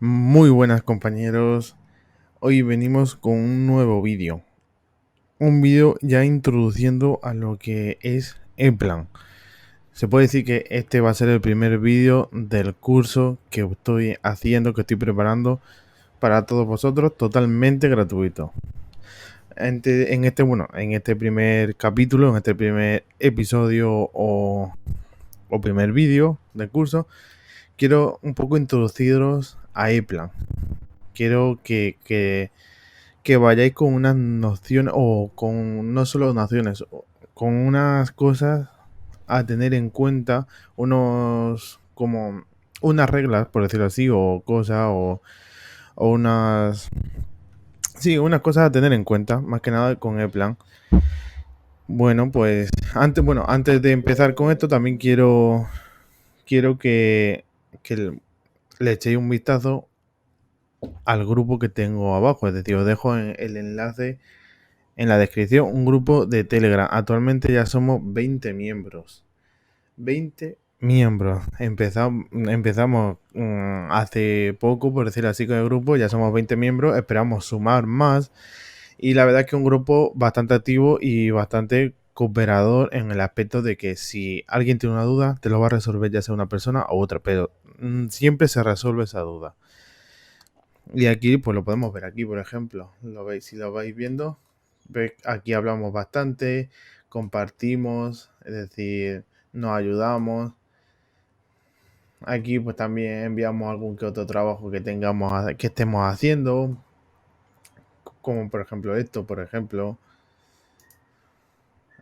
Muy buenas compañeros, hoy venimos con un nuevo vídeo. Un vídeo ya introduciendo a lo que es Eplan. Se puede decir que este va a ser el primer vídeo del curso que estoy haciendo, que estoy preparando para todos vosotros, totalmente gratuito. En este primer capítulo, en este primer episodio o primer vídeo del curso, quiero un poco introduciros a Eplan. Quiero que vayáis con unas nociones, o con no solo nociones, con unas cosas a tener en cuenta, como unas reglas, por decirlo así, o cosas, o unas, sí, unas cosas a tener en cuenta, más que nada con el plan. Bueno, pues antes de empezar con esto, también quiero que le echéis un vistazo al grupo que tengo abajo, es decir, os dejo el enlace en la descripción, un grupo de Telegram. Actualmente ya somos 20 miembros. 20 miembros. Empezamos hace poco, por decirlo así, con el grupo. Ya somos 20 miembros. Esperamos sumar más. Y la verdad es que es un grupo bastante activo y bastante cooperador en el aspecto de que si alguien tiene una duda, te lo va a resolver ya sea una persona u otra. Pero siempre se resuelve esa duda. Y aquí, pues lo podemos ver aquí, por ejemplo. Lo veis, si lo vais viendo, veis, aquí hablamos bastante, compartimos, es decir, nos ayudamos. Aquí, pues también enviamos algún que otro trabajo que que estemos haciendo, como por ejemplo esto, por ejemplo.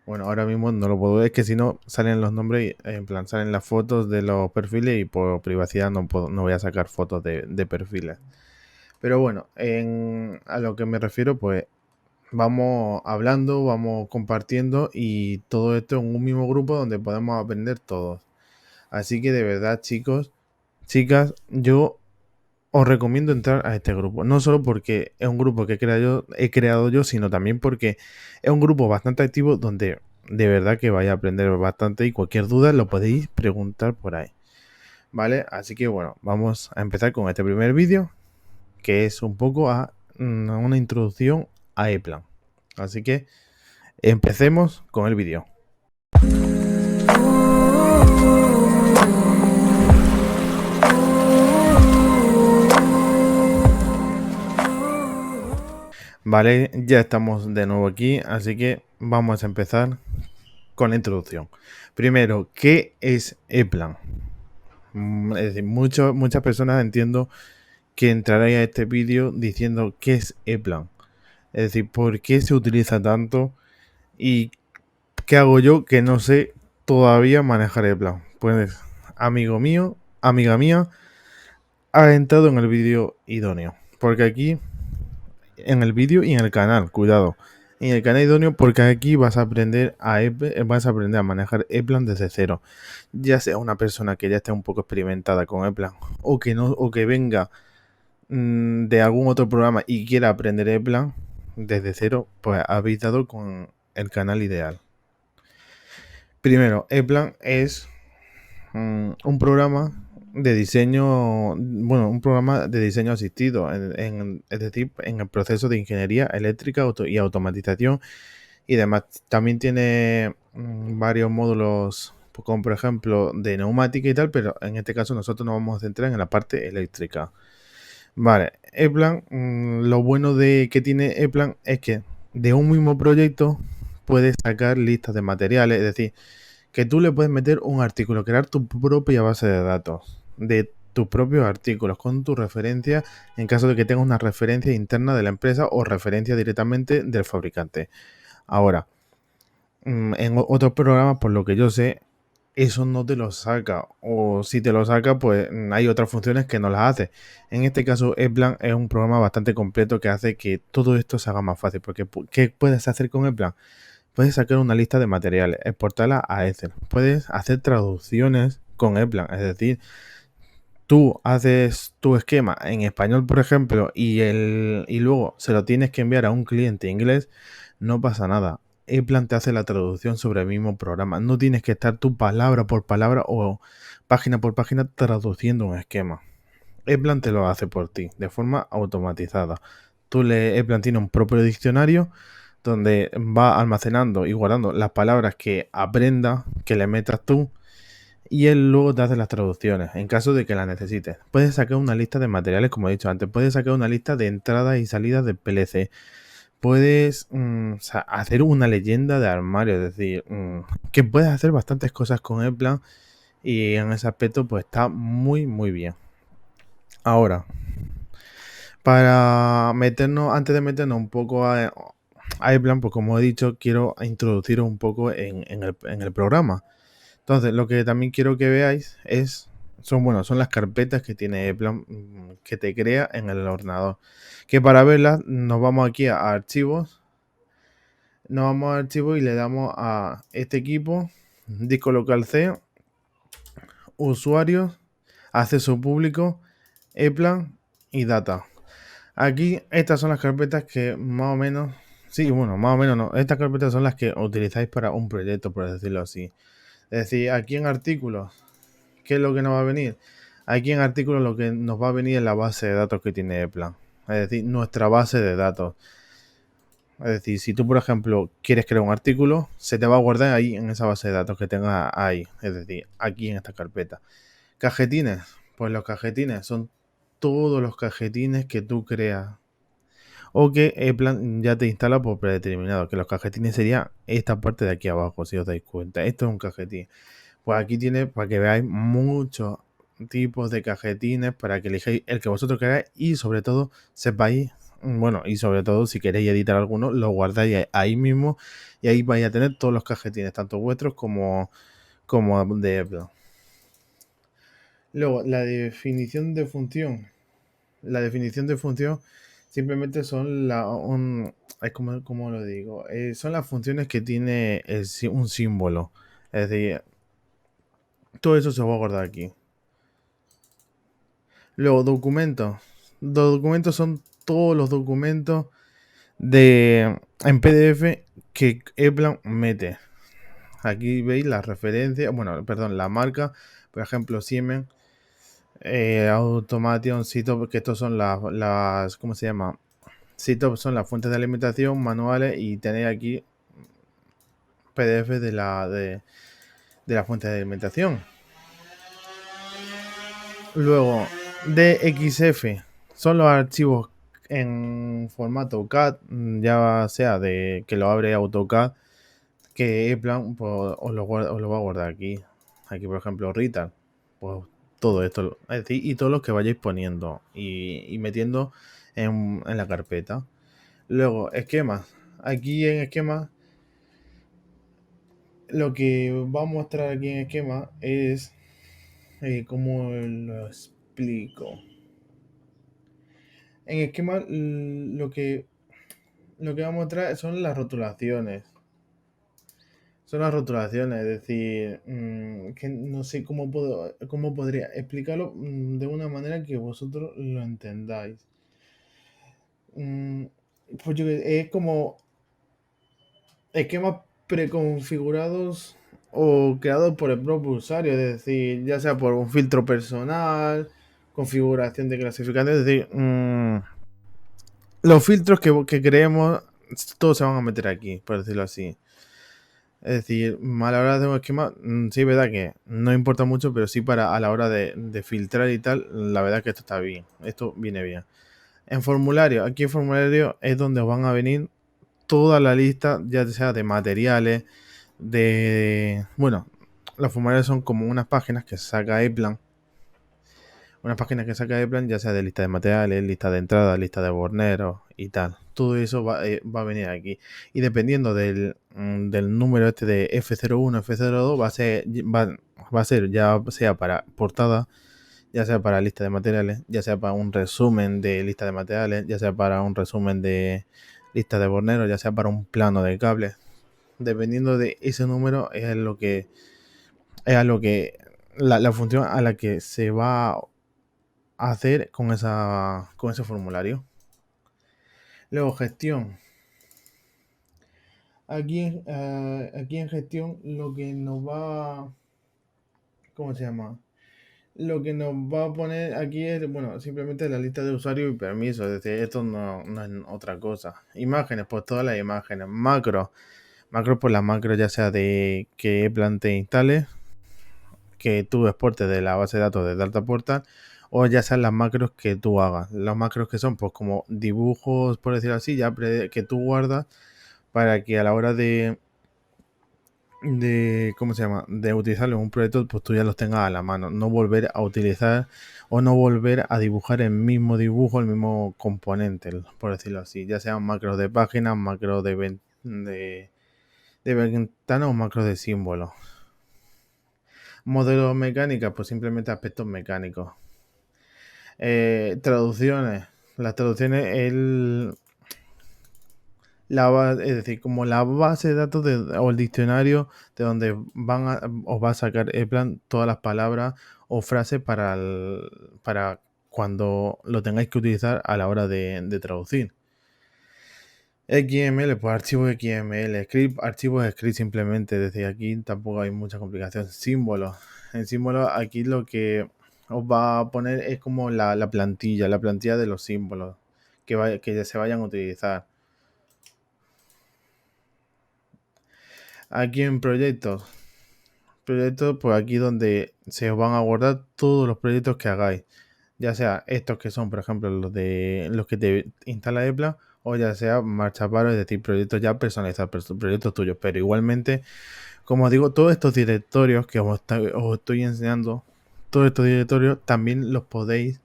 Bueno, ahora mismo no lo puedo ver, es que si no salen los nombres, en plan, salen las fotos de los perfiles y por privacidad no voy a sacar fotos de perfiles. Pero bueno, a lo que me refiero, pues vamos hablando, vamos compartiendo y todo esto en un mismo grupo donde podemos aprender todos. Así que de verdad, chicos, chicas, yo os recomiendo entrar a este grupo. No solo porque es un grupo que he creado yo, sino también porque es un grupo bastante activo donde de verdad que vais a aprender bastante y cualquier duda lo podéis preguntar por ahí. ¿Vale? Así que bueno, vamos a empezar con este primer vídeo, que es un poco una introducción a ePlan. Así que empecemos con el vídeo. Vale, ya estamos de nuevo aquí, así que vamos a empezar con la introducción. Primero, ¿qué es ePlan? Es decir, muchas personas entiendo que entraréis a este vídeo diciendo qué es ePlan. Es decir, por qué se utiliza tanto y qué hago yo que no sé todavía manejar ePlan. Pues, amigo mío, amiga mía, ha entrado en el vídeo idóneo. Porque aquí, en el vídeo y en el canal, cuidado. En el canal idóneo, porque aquí vas a aprender vas a aprender a manejar ePlan desde cero. Ya sea una persona que ya esté un poco experimentada con ePlan o que no, o que venga de algún otro programa y quiera aprender ePlan desde cero, pues habéis dado con el canal ideal. Primero, ePlan es un programa de diseño, bueno, un programa de diseño asistido, es decir, en el proceso de ingeniería eléctrica y automatización y demás. También tiene varios módulos, pues, como por ejemplo de neumática y tal, pero en este caso nosotros nos vamos a centrar en la parte eléctrica. Vale, ePlan, lo bueno de que tiene ePlan es que de un mismo proyecto puedes sacar listas de materiales, es decir, que tú le puedes meter un artículo, crear tu propia base de datos de tus propios artículos con tu referencia en caso de que tengas una referencia interna de la empresa o referencia directamente del fabricante. Ahora, en otros programas, por lo que yo sé, eso no te lo saca. O si te lo saca, pues hay otras funciones que no las hace. En este caso, ePlan es un programa bastante completo que hace que todo esto se haga más fácil. Porque, ¿qué puedes hacer con ePlan? Puedes sacar una lista de materiales, exportarla a Excel. Puedes hacer traducciones con ePlan. Es decir, tú haces tu esquema en español, por ejemplo, y luego se lo tienes que enviar a un cliente inglés, no pasa nada. ePlan te hace la traducción sobre el mismo programa. No tienes que estar tú palabra por palabra o página por página traduciendo un esquema. Eplan te lo hace por ti, de forma automatizada. Eplan tiene un propio diccionario donde va almacenando y guardando las palabras que aprenda, que le metas tú, y él luego te hace las traducciones en caso de que las necesites. Puedes sacar una lista de materiales, como he dicho antes, puedes sacar una lista de entradas y salidas del PLC, puedes hacer una leyenda de armario, es decir, que puedes hacer bastantes cosas con Eplan y en ese aspecto pues está muy muy bien. Ahora, antes de meternos un poco a Eplan, pues como he dicho, quiero introduciros un poco en el programa. Entonces, lo que también quiero que veáis son las carpetas que tiene Eplan, que te crea en el ordenador. Que para verlas nos vamos aquí a archivos, y le damos a este equipo, disco local C, usuarios, acceso público, Eplan y data. Aquí estas son las carpetas que más o menos, sí, bueno, más o menos no, estas carpetas son las que utilizáis para un proyecto, por decirlo así. Es decir, aquí en artículos, ¿qué es lo que nos va a venir? Aquí en artículos lo que nos va a venir es la base de datos que tiene Eplan. Es decir, nuestra base de datos. Es decir, si tú, por ejemplo, quieres crear un artículo, se te va a guardar ahí en esa base de datos que tengas ahí. Es decir, aquí en esta carpeta. Cajetines. Pues los cajetines son todos los cajetines que tú creas o que Eplan ya te instala por predeterminado, que los cajetines sería esta parte de aquí abajo, si os dais cuenta. Esto es un cajetín. Pues aquí tiene para que veáis muchos tipos de cajetines para que elijáis el que vosotros queráis y sobre todo sepáis, bueno, y sobre todo si queréis editar alguno, lo guardáis ahí mismo y ahí vais a tener todos los cajetines, tanto vuestros como de Eplan. Luego, la definición de función. La definición de función simplemente son como lo digo, son las funciones que tiene un símbolo. Es decir, todo eso se va a guardar aquí. Luego, documentos. Los documentos son todos los documentos en PDF que Eplan mete. Aquí veis la referencia, bueno, perdón, la marca, por ejemplo, Siemens, Automation, Citop, que estos son ¿cómo se llama? Citop son las fuentes de alimentación, manuales y tenéis aquí PDF de la fuente de alimentación. Luego, DXF son los archivos en formato CAD, ya sea de que lo abre AutoCAD, que Eplan pues, os lo va a guardar aquí. Aquí, por ejemplo, Rital, pues todo esto, es decir, y todos los que vayáis poniendo y metiendo en la carpeta. Luego, esquemas. Aquí en esquemas, lo que va a mostrar aquí en esquema es, ¿cómo lo explico? En esquema lo que va a mostrar son las rotulaciones. Son las rotulaciones, es decir, que no sé cómo podría explicarlo de una manera que vosotros lo entendáis. Mm, pues es como esquemas preconfigurados o creados por el propio usuario, es decir, ya sea por un filtro personal, configuración de clasificante, es decir, los filtros que creemos, todos se van a meter aquí, por decirlo así. Es decir, a la hora de un esquema, sí es verdad que no importa mucho, pero sí a la hora de filtrar y tal, la verdad que esto está bien, esto viene bien. En formulario, aquí en formulario es donde os van a venir toda la lista, ya sea de materiales, bueno, los formularios son como unas páginas que saca Eplan, ya sea de lista de materiales, lista de entrada, lista de borneros y tal. Todo eso va a venir aquí. Y dependiendo del número este de F01, F02, va a ser ya sea para portada, ya sea para lista de materiales, ya sea para un resumen de lista de materiales, ya sea para un resumen de lista de borneros, ya sea para un plano de cables. Dependiendo de ese número es la función a la que se va a hacer con ese formulario. Luego, gestión. Aquí en gestión lo que nos va... ¿Cómo se llama? Lo que nos va a poner aquí es, bueno, simplemente la lista de usuarios y permisos. Es decir, esto no es otra cosa. Imágenes, pues todas las imágenes. Macros. Macros, pues las macros ya sea de que Eplan te instale, que tú exportes de la base de datos de Data Portal, o ya sean las macros que tú hagas. Las macros que son, pues como dibujos, por decirlo así, ya que tú guardas para que a la hora de ¿cómo se llama? De utilizarlo en un proyecto, pues tú ya los tengas a la mano. No volver a utilizar o no volver a dibujar el mismo dibujo, el mismo componente, por decirlo así. Ya sean macros de páginas, macros de ventana o macros de símbolos. Modelos mecánicas, pues simplemente aspectos mecánicos. Traducciones. Las traducciones, es decir, como la base de datos o el diccionario de donde os va a sacar el plan todas las palabras o frases para cuando lo tengáis que utilizar a la hora de traducir. XML, pues archivos XML, script, archivos script simplemente, desde aquí tampoco hay mucha complicación. Símbolos. En símbolos aquí lo que os va a poner es como la plantilla de los símbolos que ya se vayan a utilizar. Aquí en proyectos, pues aquí donde se os van a guardar todos los proyectos que hagáis. Ya sea estos que son, por ejemplo, los que te instala Epla, o ya sea marcha paro, es decir, proyectos ya personalizados, proyectos tuyos. Pero igualmente, como digo, todos estos directorios que os estoy enseñando, todos estos directorios también los podéis.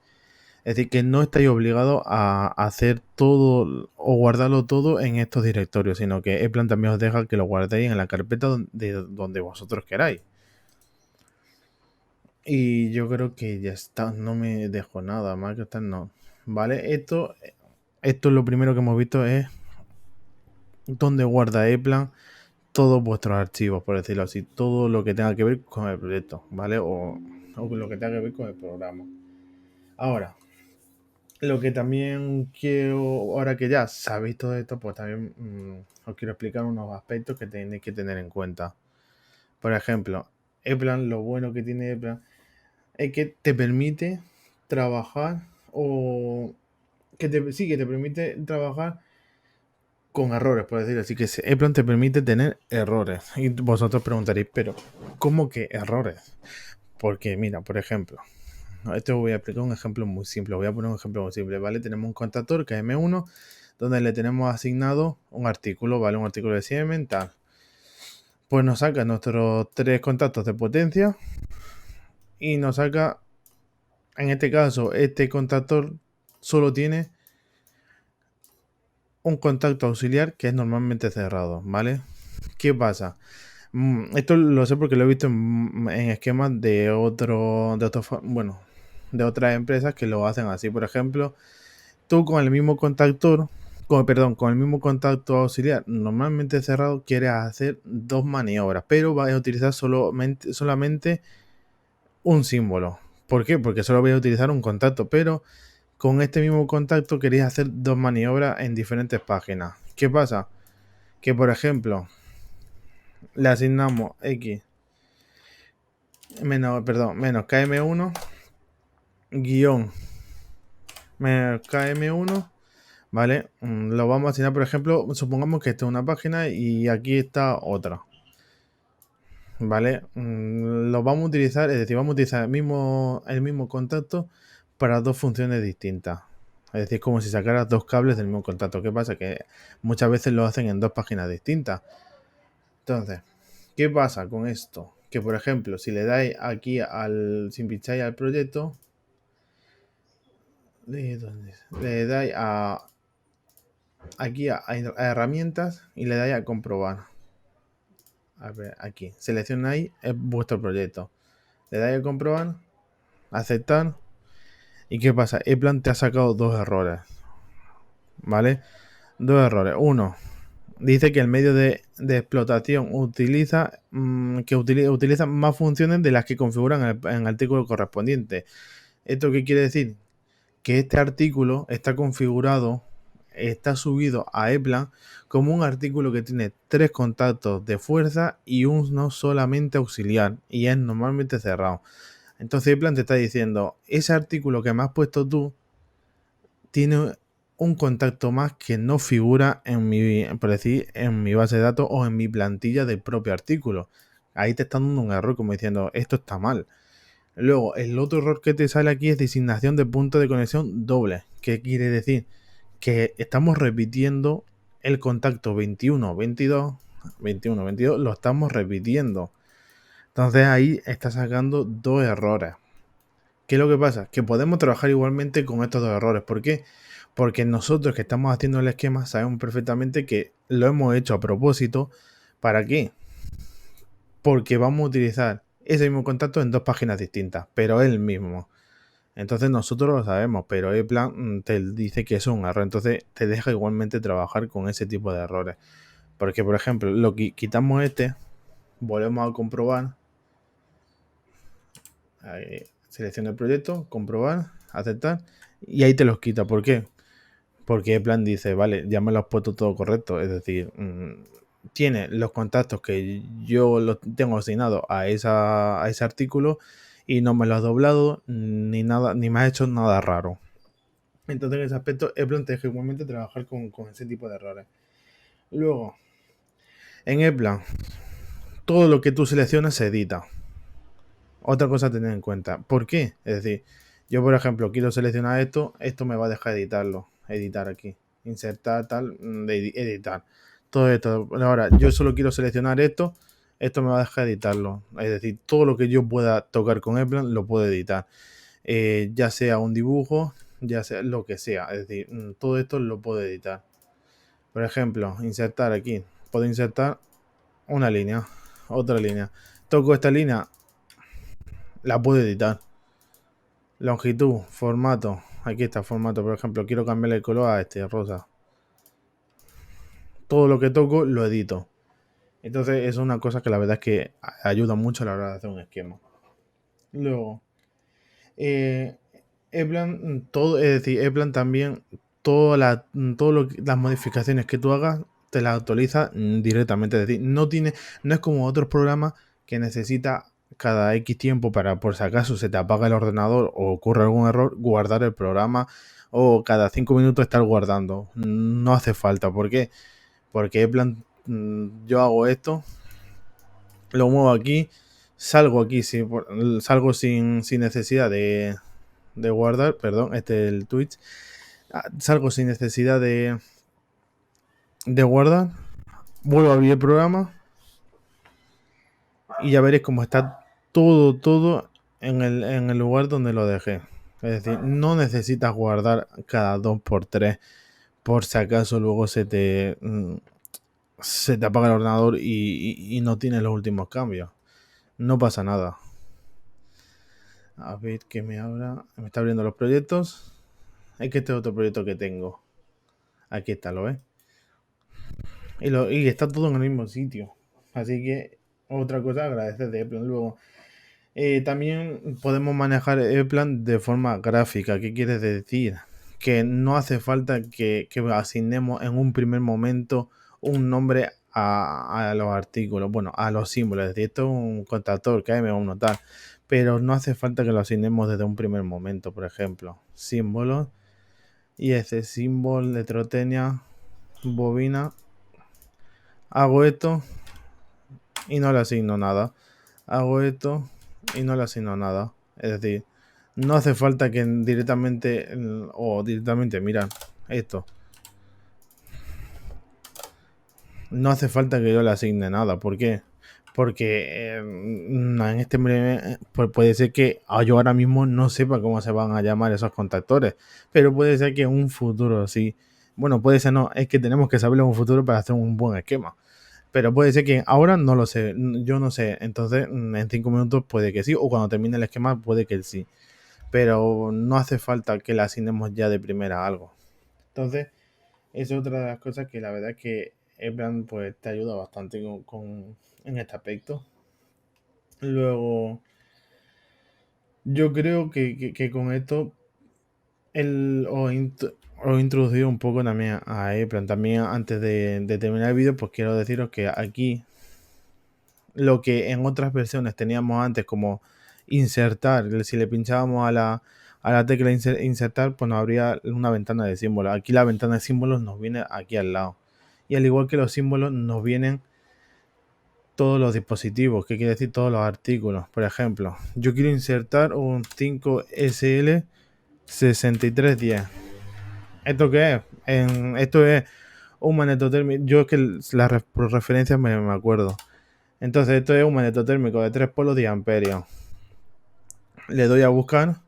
Es decir, que no estáis obligados a hacer todo o guardarlo todo en estos directorios, sino que Eplan también os deja que lo guardéis en la carpeta donde vosotros queráis. Y yo creo que ya está, no me dejo nada más que estar, no. Vale, esto es lo primero que hemos visto, es donde guarda Eplan todos vuestros archivos, por decirlo así, todo lo que tenga que ver con el proyecto, ¿vale? O lo que tenga que ver con el programa. Ahora, lo que también quiero, ahora que ya sabéis todo esto, pues también os quiero explicar unos aspectos que tenéis que tener en cuenta. Por ejemplo, Eplan, lo bueno que tiene Eplan es que te permite trabajar sí, que te permite trabajar con errores, por decirlo así, que Eplan te permite tener errores. Y vosotros preguntaréis, pero ¿cómo que errores? Porque mira, por ejemplo, esto voy a explicar un ejemplo muy simple, voy a poner un ejemplo muy simple, ¿vale? Tenemos un contactor que es M1, donde le tenemos asignado un artículo, ¿vale? Un artículo de Siemens, tal. Pues nos saca nuestros 3 contactos de potencia y nos saca, en este caso, este contactor solo tiene un contacto auxiliar que es normalmente cerrado, ¿vale? ¿Qué pasa? Esto lo sé porque lo he visto en esquemas bueno, de otras empresas que lo hacen así. Por ejemplo, tú con el mismo contactor, con el mismo contacto auxiliar normalmente cerrado, quieres hacer 2 maniobras, pero vas a utilizar solamente un símbolo. ¿Por qué? Porque solo voy a utilizar un contacto, pero con este mismo contacto queréis hacer 2 maniobras en diferentes páginas. ¿Qué pasa? Que por ejemplo, le asignamos X menos KM1 guión menos KM1, ¿vale? Lo vamos a asignar, por ejemplo, supongamos que esta es una página y aquí está otra, ¿vale? Lo vamos a utilizar, es decir, vamos a utilizar el mismo contacto para 2 funciones distintas. Es decir, como si sacaras 2 cables del mismo contacto. ¿Qué pasa? Que muchas veces lo hacen en 2 páginas distintas. Entonces, ¿qué pasa con esto? Que por ejemplo, si le dais aquí si pincháis al proyecto, le dais aquí a herramientas y le dais a comprobar. A ver, aquí, seleccionáis vuestro proyecto. Le dais a comprobar, aceptar. ¿Y qué pasa? Eplan te ha sacado 2 errores. ¿Vale? 2 errores. Uno, dice que el medio de explotación utiliza más funciones de las que configuran en el artículo correspondiente. ¿Esto qué quiere decir? Que este artículo está configurado, está subido a Eplan como un artículo que tiene 3 contactos de fuerza y uno solamente auxiliar, y es normalmente cerrado. Entonces Eplan te está diciendo, ese artículo que me has puesto tú tiene un contacto más que no figura en mi, por decir, en mi base de datos o en mi plantilla del propio artículo. Ahí te están dando un error como diciendo, esto está mal. Luego, el otro error que te sale aquí es designación de punto de conexión doble. ¿Qué quiere decir? Que estamos repitiendo el contacto 21-22, lo estamos repitiendo. Entonces ahí está sacando dos errores. ¿Qué es lo que pasa? Que podemos trabajar igualmente con estos dos errores. ¿Por qué? Porque nosotros que estamos haciendo el esquema sabemos perfectamente que lo hemos hecho a propósito. ¿Para qué? Porque vamos a utilizar ese mismo contacto en dos páginas distintas, pero es el mismo. Entonces nosotros lo sabemos, pero Eplan te dice que es un error. Entonces te deja igualmente trabajar con ese tipo de errores. Porque, por ejemplo, lo que quitamos volvemos a comprobar. Ahí, selecciona el proyecto, comprobar, aceptar. Y ahí te los quita. ¿Por qué? Porque Eplan dice, vale, ya me lo has puesto todo correcto. Es decir, tiene los contactos que yo los tengo asignados a ese artículo y no me lo has doblado ni nada, ni me has hecho nada raro. Entonces en ese aspecto Eplan te deja igualmente trabajar con ese tipo de errores. Luego, en Eplan, todo lo que tú seleccionas se edita. Otra cosa a tener en cuenta. ¿Por qué? Es decir, yo por ejemplo quiero seleccionar esto me va a dejar editar aquí. Insertar tal, editar. Todo esto. Ahora, yo solo quiero seleccionar esto me va a dejar editarlo. Es decir, todo lo que yo pueda tocar con Eplan lo puedo editar. Ya sea un dibujo, ya sea lo que sea. Es decir, todo esto lo puedo editar. Por ejemplo, insertar aquí. Puedo insertar una línea, otra línea. Toco esta línea, la puedo editar. Longitud, formato. Aquí está formato, por ejemplo. Quiero cambiarle el color a este, rosa. Todo lo que toco lo edito. Entonces es una cosa que la verdad es que ayuda mucho a la hora de hacer un esquema. Luego, eh, Eplan, todo, es decir, Eplan también, las modificaciones que tú hagas, te las actualiza directamente. Es decir, no es como otros programas que necesita cada X tiempo para, por si acaso se te apaga el ordenador o ocurre algún error, guardar el programa o cada 5 minutos estar guardando. No hace falta. ¿Por qué? Porque Eplan, yo hago esto, lo muevo aquí, salgo aquí, salgo sin necesidad de guardar, perdón, este es el Twitch. Salgo sin necesidad de guardar. Vuelvo a abrir el programa. Y ya veréis cómo está todo en el lugar donde lo dejé. Es decir, no necesitas guardar cada 2x3 por si acaso luego se te apaga el ordenador y no tienes los últimos cambios. No pasa nada. A ver que me está abriendo los proyectos. Es que este es otro proyecto que tengo. Aquí está, ¿lo ves? Y está todo en el mismo sitio. Así que otra cosa, agradecer de Eplan. Luego, también podemos manejar Eplan de forma gráfica. ¿Qué quiere decir? Que no hace falta que asignemos en un primer momento un nombre a los artículos, bueno, a los símbolos. Es decir, esto es un contactor, KM1 tal. Pero no hace falta que lo asignemos desde un primer momento, por ejemplo. Símbolos. Y ese símbolo, letrotecnia, bobina. Hago esto y no le asigno nada. Hago esto y no le asigno nada. Es decir, no hace falta que directamente, mira, esto. No hace falta que yo le asigne nada. ¿Por qué? Porque en este pues puede ser que yo ahora mismo no sepa cómo se van a llamar esos contactores. Pero puede ser que en un futuro sí. Bueno, puede ser no. Es que tenemos que saberlo en un futuro para hacer un buen esquema. Pero puede ser que ahora no lo sé, yo no sé. Entonces, en 5 minutos puede que sí, o cuando termine el esquema puede que sí. Pero no hace falta que le asignemos ya de primera algo. Entonces, es otra de las cosas que la verdad es que Eplan pues te ayuda bastante en este aspecto. Luego, yo creo que con esto os he introducido un poco también a Eplan. También antes de terminar el vídeo, pues quiero deciros que aquí lo que en otras versiones teníamos antes como insertar. Si le pinchábamos a la tecla insertar, pues nos abría una ventana de símbolos. Aquí la ventana de símbolos nos viene aquí al lado. Y al igual que los símbolos, nos vienen todos los dispositivos, que quiere decir todos los artículos. Por ejemplo, yo quiero insertar un 5SL6310. ¿Esto qué es? Esto es un magnetotérmico. Yo es que por referencias me acuerdo. Entonces esto es un magnetotérmico de 3 polos de amperio. Le doy a buscar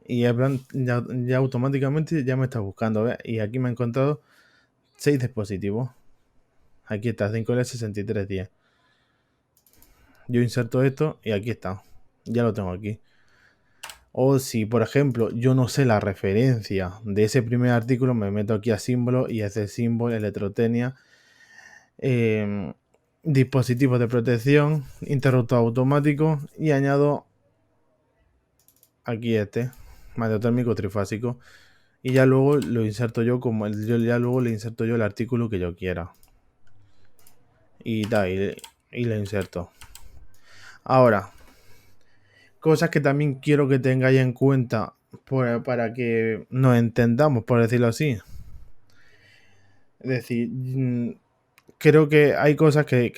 y ya automáticamente ya me está buscando, ¿ves? Y aquí me he encontrado 6 dispositivos. Aquí está, 5L6310. Yo inserto esto y aquí está. Ya lo tengo aquí. O si, por ejemplo, yo no sé la referencia de ese primer artículo, me meto aquí a símbolo y ese símbolo, electrotecnia, dispositivos de protección, interruptor automático y añado aquí este, magnetotérmico trifásico. Y ya luego lo inserto yo ya luego le inserto yo el artículo que yo quiera. Y le inserto. Ahora, cosas que también quiero que tengáis en cuenta para que nos entendamos, por decirlo así. Es decir, creo que hay cosas que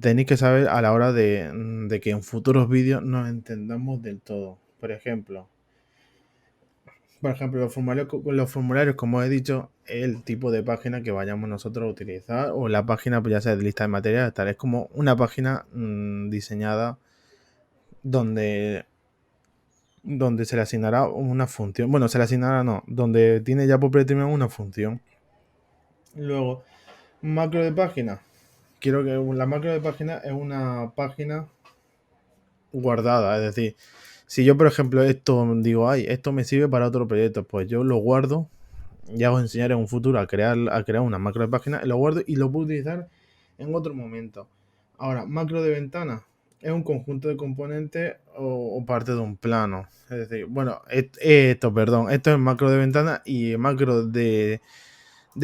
tenéis que saber a la hora de que en futuros vídeos nos entendamos del todo. Por ejemplo, los formularios, como he dicho, es el tipo de página que vayamos nosotros a utilizar, o la página, pues ya sea de lista de materiales, tal. Es como una página diseñada donde se le asignará una función. Bueno, se le asignará no, donde tiene ya por predeterminado una función. Luego, macro de página. Quiero que la macro de página es una página guardada, es decir, si yo por ejemplo esto digo, ay, esto me sirve para otro proyecto, pues yo lo guardo. Ya os enseñaré en un futuro a crear una macro de página, lo guardo y lo puedo utilizar en otro momento. Ahora, macro de ventana es un conjunto de componentes o parte de un plano. Es decir, bueno, esto es macro de ventana y macro de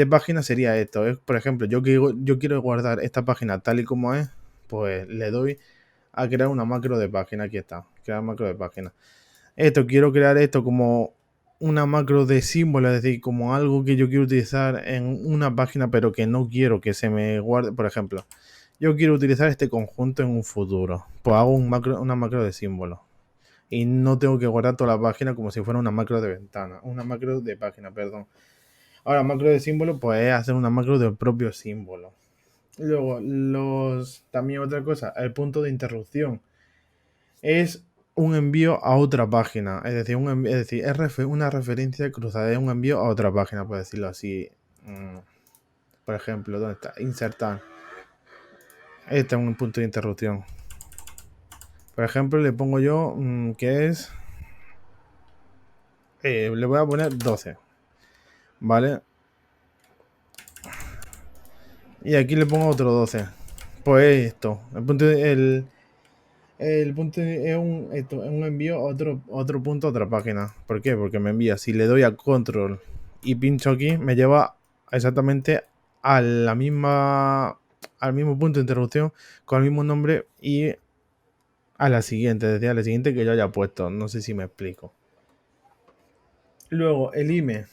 página sería esto. Por ejemplo, yo quiero guardar esta página tal y como es, pues le doy a crear una macro de página. Aquí está, crear macro de página. Quiero crear esto como una macro de símbolo, es decir, como algo que yo quiero utilizar en una página, pero que no quiero que se me guarde. Por ejemplo, yo quiero utilizar este conjunto en un futuro, pues hago una macro de símbolo. Y no tengo que guardar toda la página como si fuera una macro de ventana, una macro de página, perdón. Ahora, macro de símbolo, pues es hacer una macro del propio símbolo. Luego, también otra cosa, el punto de interrupción es un envío a otra página, es decir, es una referencia cruzada, es un envío a otra página, por decirlo así. Por ejemplo, ¿dónde está? Insertar. Este es un punto de interrupción. Por ejemplo, le pongo yo que es... le voy a poner 12. ¿Vale? Y aquí le pongo otro 12. Pues esto. El punto es un envío a otro punto a otra página. ¿Por qué? Porque me envía. Si le doy a control y pincho aquí, me lleva exactamente al mismo punto de interrupción, con el mismo nombre y a la siguiente, es decir, a la siguiente que yo haya puesto. No sé si me explico. Luego, el IME.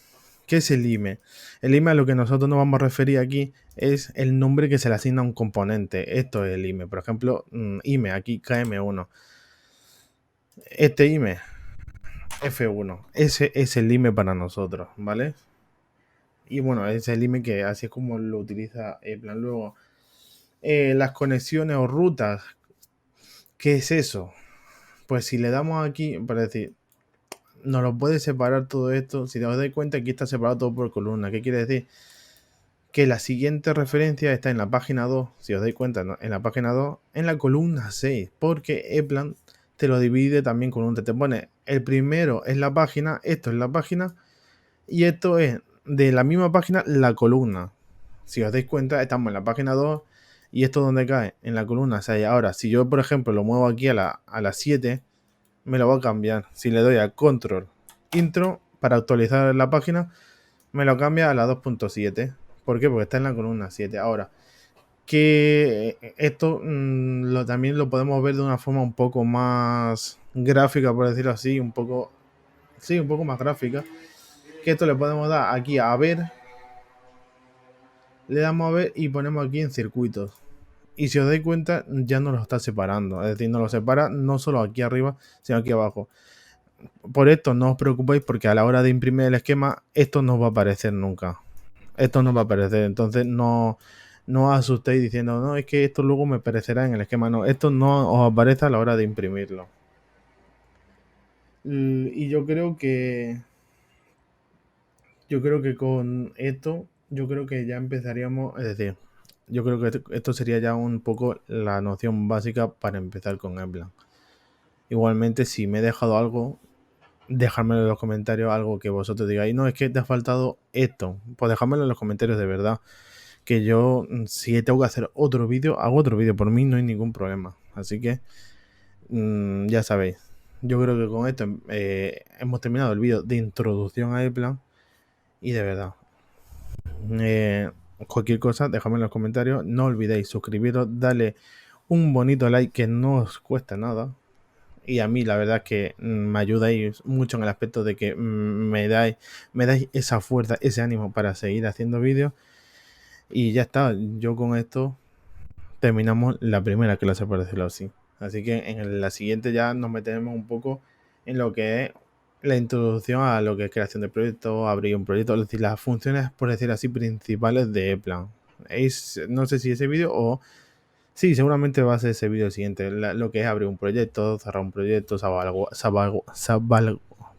¿Qué es el IME? El IME a lo que nosotros nos vamos a referir aquí es el nombre que se le asigna a un componente. Esto es el IME. Por ejemplo, IME, aquí KM1. Este IME, F1. Ese es el IME para nosotros, ¿vale? Y bueno, ese es el IME que así es como lo utiliza Eplan. Luego, las conexiones o rutas. ¿Qué es eso? Pues si le damos aquí, para decir, nos lo puede separar todo esto. Si te das cuenta, aquí está separado todo por columna. ¿Qué quiere decir? Que la siguiente referencia está en la página 2, si os dais cuenta, ¿no? En la página 2, en la columna 6, porque Eplan te lo divide también con te pone el primero es la página, esto es la página, y esto es de la misma página la columna. Si os dais cuenta, estamos en la página 2 y esto donde cae, en la columna 6. Ahora, si yo, por ejemplo, lo muevo aquí a la 7, me lo va a cambiar. Si le doy a control intro para actualizar la página, me lo cambia a la 2.7. ¿Por qué? Porque está en la columna 7. Ahora, que esto también lo podemos ver de una forma un poco más gráfica, por decirlo así, un poco más gráfica, que esto le podemos dar aquí a ver, le damos a ver y ponemos aquí en circuitos. Y si os dais cuenta, ya no lo está separando. Es decir, no lo separa no solo aquí arriba, sino aquí abajo. Por esto no os preocupéis porque a la hora de imprimir el esquema, esto no va a aparecer nunca. Esto no va a aparecer. Entonces no os asustéis diciendo, no, es que esto luego me aparecerá en el esquema. No, esto no os aparece a la hora de imprimirlo. Y yo creo que con esto, yo creo que ya empezaríamos, es decir, yo creo que esto sería ya un poco la noción básica para empezar con Eplan. Igualmente, si me he dejado algo, dejármelo en los comentarios, algo que vosotros digáis, no, es que te ha faltado esto, pues dejármelo en los comentarios de verdad, que yo, si tengo que hacer otro vídeo, hago otro vídeo, por mí no hay ningún problema. Así que, ya sabéis, yo creo que con esto hemos terminado el vídeo de introducción a Eplan. Y de verdad, cualquier cosa, dejadme en los comentarios. No olvidéis suscribiros, dale un bonito like que no os cuesta nada. Y a mí la verdad es que me ayudáis mucho en el aspecto de que me dais esa fuerza, ese ánimo para seguir haciendo vídeos. Y ya está, yo con esto terminamos la primera clase, por decirlo así. Así que en la siguiente ya nos meteremos un poco en lo que es la introducción a lo que es creación de proyectos, abrir un proyecto, es decir, las funciones, por decir así, principales de Eplan. No sé si ese vídeo o... Sí, seguramente va a ser ese vídeo siguiente, lo que es abrir un proyecto, cerrar un proyecto,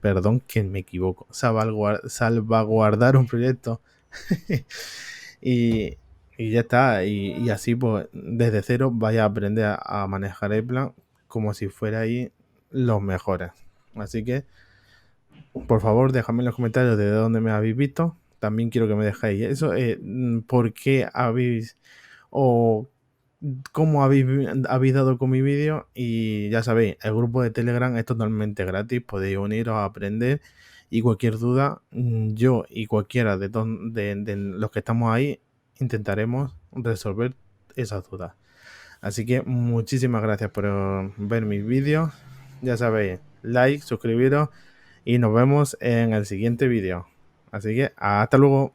perdón que me equivoco, salvaguardar un proyecto. y, ya está, y así pues desde cero vaya a aprender a manejar Eplan como si fuera ahí los mejores. Así que por favor, dejadme en los comentarios de dónde me habéis visto. También quiero que me dejéis eso, por qué habéis o cómo habéis dado con mi vídeo. Y ya sabéis, el grupo de Telegram es totalmente gratis, podéis uniros a aprender. Y cualquier duda, yo y cualquiera de los que estamos ahí intentaremos resolver esas dudas. Así que muchísimas gracias por ver mis vídeos. Ya sabéis, like, suscribiros y nos vemos en el siguiente vídeo. Así que hasta luego.